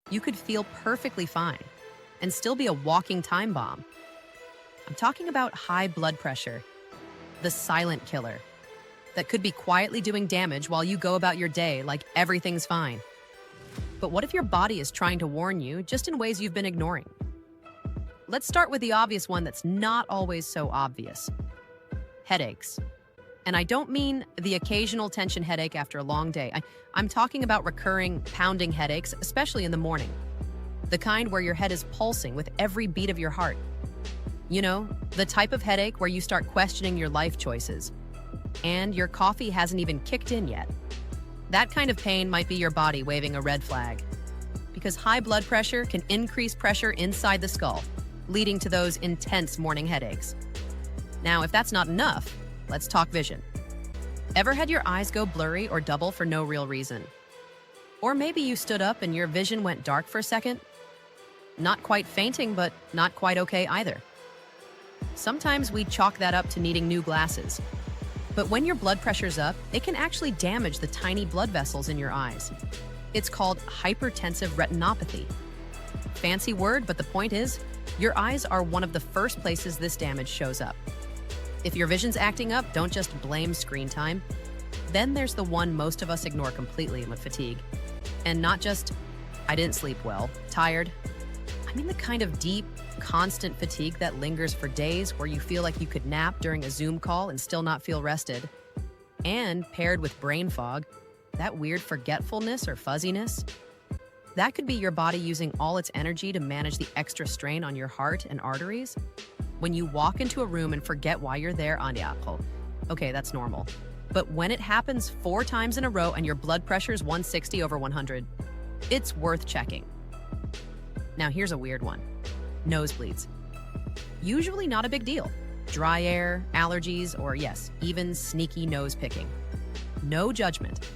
You could feel perfectly fine and still be a walking time bomb. I'm talking about high blood pressure, the silent killer that could be quietly doing damage while you go about your day like everything's fine. But what if your body is trying to warn you just in ways you've been ignoring? Let's start with the obvious one that's not always so obvious: headaches. And I don't mean the occasional tension headache after a long day. I'm talking about recurring, pounding headaches, especially in the morning. The kind where your head is pulsing with every beat of your heart. You know, the type of headache where you start questioning your life choices, and your coffee hasn't even kicked in yet. That kind of pain might be your body waving a red flag, because high blood pressure can increase pressure inside the skull, leading to those intense morning headaches. Now, if that's not enough, let's talk vision. Ever had your eyes go blurry or double for no real reason? Or maybe you stood up and your vision went dark for a second? Not quite fainting, but not quite okay either. Sometimes we chalk that up to needing new glasses. But when your blood pressure's up, it can actually damage the tiny blood vessels in your eyes. It's called hypertensive retinopathy. Fancy word, but the point is, your eyes are one of the first places this damage shows up. If your vision's acting up, don't just blame screen time. Then there's the one most of us ignore completely with fatigue. And not just, I didn't sleep well, tired. I mean the kind of deep, constant fatigue that lingers for days, where you feel like you could nap during a Zoom call and still not feel rested. And paired with brain fog, that weird forgetfulness or fuzziness. That could be your body using all its energy to manage the extra strain on your heart and arteries. When you walk into a room and forget why you're there, okay, that's normal. But when it happens 4 times in a row and your blood pressure is 160 over 100, it's worth checking. Now here's a weird one: nosebleeds. Usually not a big deal. Dry air, allergies, or yes, even sneaky nose picking. No judgment.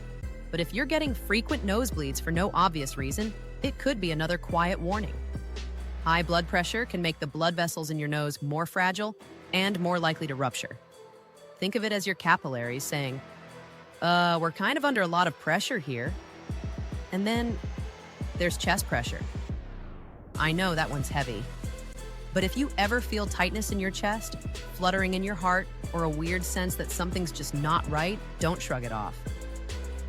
But if you're getting frequent nosebleeds for no obvious reason, it could be another quiet warning. High blood pressure can make the blood vessels in your nose more fragile and more likely to rupture. Think of it as your capillaries saying, we're kind of under a lot of pressure here. And then there's chest pressure. I know that one's heavy. But if you ever feel tightness in your chest, fluttering in your heart, or a weird sense that something's just not right, don't shrug it off.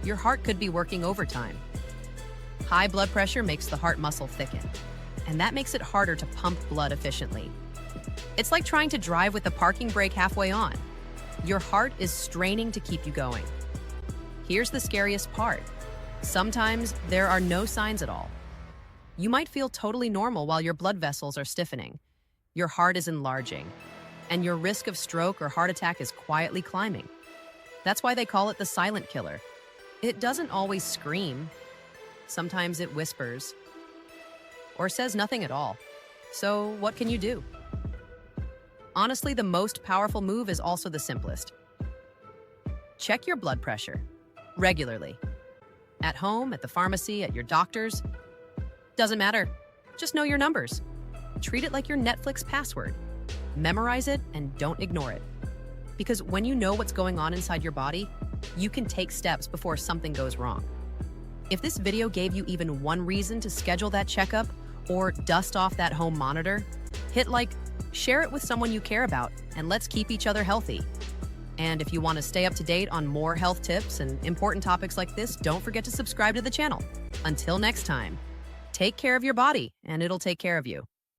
Your heart could be working overtime. High blood pressure makes the heart muscle thicken, and that makes it harder to pump blood efficiently. It's like trying to drive with the parking brake halfway on. Your heart is straining to keep you going. Here's the scariest part. Sometimes there are no signs at all. You might feel totally normal while your blood vessels are stiffening, your heart is enlarging, and your risk of stroke or heart attack is quietly climbing. That's why they call it the silent killer. It doesn't always scream. Sometimes it whispers or says nothing at all. So what can you do? Honestly, the most powerful move is also the simplest. Check your blood pressure regularly. At home, at the pharmacy, at your doctor's. Doesn't matter. Just know your numbers. Treat it like your Netflix password. Memorize it and don't ignore it. Because when you know what's going on inside your body, you can take steps before something goes wrong. If this video gave you even one reason to schedule that checkup or dust off that home monitor, hit like, share it with someone you care about, and let's keep each other healthy. And if you want to stay up to date on more health tips and important topics like this, don't forget to subscribe to the channel. Until next time, take care of your body, and it'll take care of you.